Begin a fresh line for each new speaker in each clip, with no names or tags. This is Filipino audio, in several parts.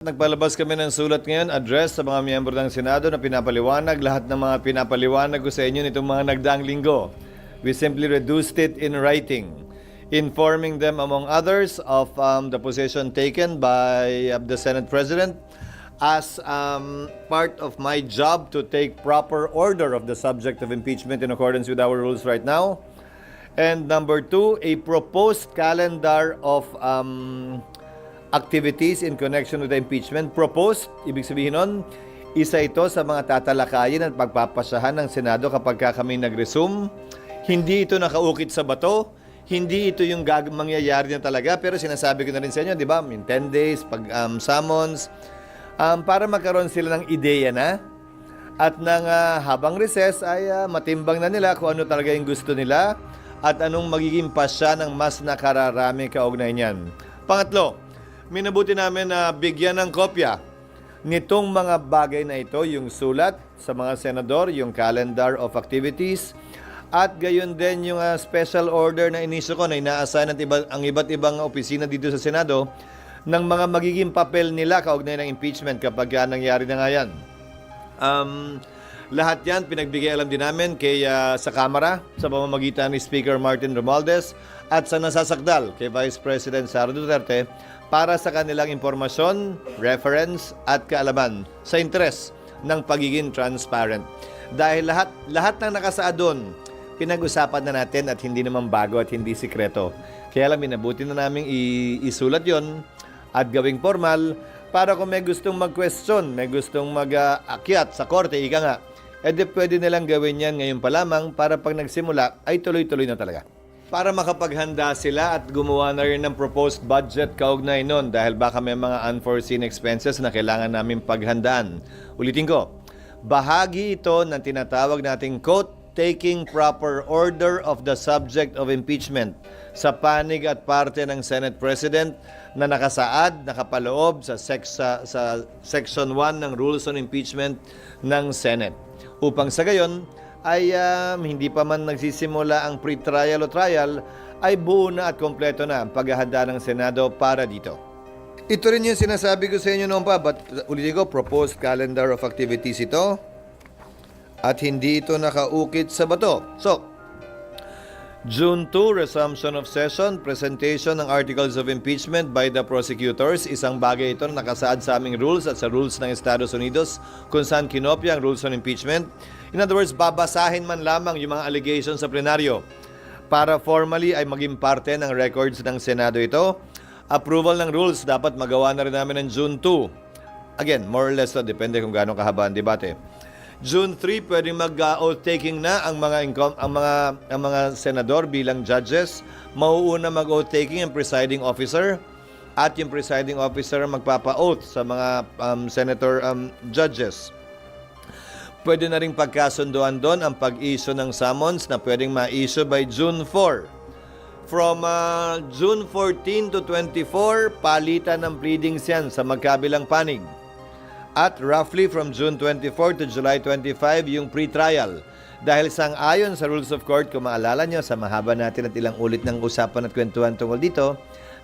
Nagpalabas kami ng sulat ngayon, address sa mga miyembro ng Senado na pinapaliwanag lahat ng mga pinapaliwanag ko sa inyo nitong mga nagdaang linggo. We simply reduced it in writing, informing them among others of the position taken by the Senate President as part of my job to take proper order of the subject of impeachment in accordance with our rules right now. And number two, a proposed calendar of activities in connection with the impeachment. Proposed, ibig sabihin nun, isa ito sa mga tatalakayin at pagpapasyahan ng Senado kapag kami nag-resume. Hindi ito nakaukit sa bato, hindi ito yung mangyayari na talaga, pero sinasabi ko na rin sa inyo, di ba, in 10 days, pag summons, para magkaroon sila ng ideya na, at nang habang recess ay matimbang na nila kung ano talaga yung gusto nila, at anong magiging pasya ng mas nakararami kaugnay niyan. Pangatlo, minabuti namin na bigyan ng kopya nitong mga bagay na ito, yung sulat sa mga senador, yung calendar of activities, at gayon din yung special order na inisyo ko na ina-assign ang iba't ibang opisina dito sa Senado ng mga magiging papel nila kaugnay ng impeachment kapag nangyari na nga yan. Lahat yan pinagbigay alam din namin sa Kamara sa pamamagitan ni Speaker Martin Romualdez at sa nasasakdal kay Vice President Sara Duterte para sa kanilang impormasyon, reference at kaalaman sa interes ng pagiging transparent. Dahil lahat ng nakasaad doon, pinag-usapan na natin at hindi naman bago at hindi sikreto. Kaya lang minabuti na namin isulat yon at gawing formal para kung may gustong mag-question, may gustong mag-akyat sa korte, ika nga, pwede nilang gawin yan ngayon pa lamang para pag nagsimula ay tuloy-tuloy na talaga. Para makapaghanda sila at gumawa na rin ng proposed budget kaugnay nun dahil baka may mga unforeseen expenses na kailangan namin paghandaan. Ulitin ko, bahagi ito ng tinatawag nating quote, taking proper order of the subject of impeachment sa panig at parte ng Senate President na nakasaad, nakapaloob sa Section 1 ng Rules on Impeachment ng Senate. Upang sa gayon, ay hindi pa man nagsisimula ang pre-trial o trial, ay buo na at kompleto na ang paghahanda ng Senado para dito. Ito rin yung sinasabi ko sa inyo noon pa, but ulitin ko, proposed calendar of activities ito, at hindi ito nakaukit sa bato. So, June 2, resumption of session, presentation ng articles of impeachment by the prosecutors. Isang bagay ito na nakasaad sa aming rules at sa rules ng Estados Unidos kung saan kinopya ang rules on impeachment. In other words, babasahin man lamang yung mga allegations sa plenaryo para formally ay maging parte ng records ng Senado ito. Approval ng rules dapat magawa na rin namin ng June 2. Again, more or less, depende kung gaano kahaba ang debate. June 3, pwedeng mag-oath taking na ang mga senador bilang judges. Mauuna mag-oath taking ang presiding officer at yung presiding officer magpapa-oath sa mga senator judges. Pwede na ring pagkasunduan doon ang pag-issue ng summons na pwedeng ma-issue by June 4. From June 14 to 24, palitan ng pleadings yan sa magkabilang panig. At roughly from June 24 to July 25 yung pre-trial. Dahil sang-ayon sa rules of court, kung maalala nyo, sa mahaba natin at ilang ulit ng usapan at kwentuhan tungkol dito,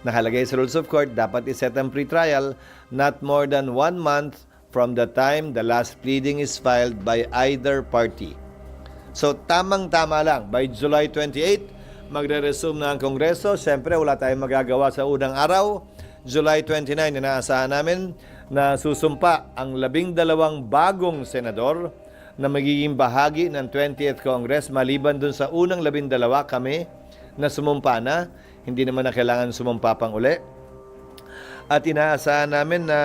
nakalagay sa rules of court, dapat iset ang pre-trial not more than 1 month from the time the last pleading is filed by either party. So tamang-tama lang, by July 28, magre-resume na ang Kongreso. Siyempre, wala tayong magagawa sa unang araw. July 29, inaasahan namin na susumpa ang 12 bagong senador na magiging bahagi ng 20th Congress maliban dun sa unang 12 kami na sumumpa na, hindi naman na kailangan sumumpa pang uli. At inaasahan namin na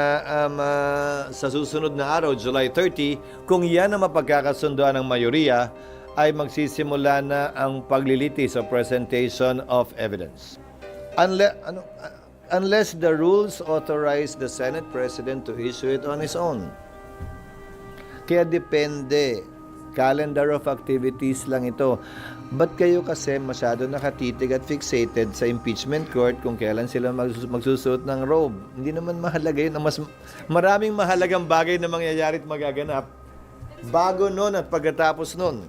sa susunod na araw, July 30, kung yan ang mapagkakasunduan ng mayoriya, ay magsisimula na ang paglilitis o presentation of evidence. Unless the rules authorize the Senate President to issue it on his own. Kaya depende. Calendar of activities lang ito. Ba't kayo kasi masyado nakatitig at fixated sa impeachment court kung kailan sila magsusuot ng robe? Hindi naman mahalaga yun. Maraming mahalagang bagay na mangyayari at magaganap bago nun at pagkatapos nun.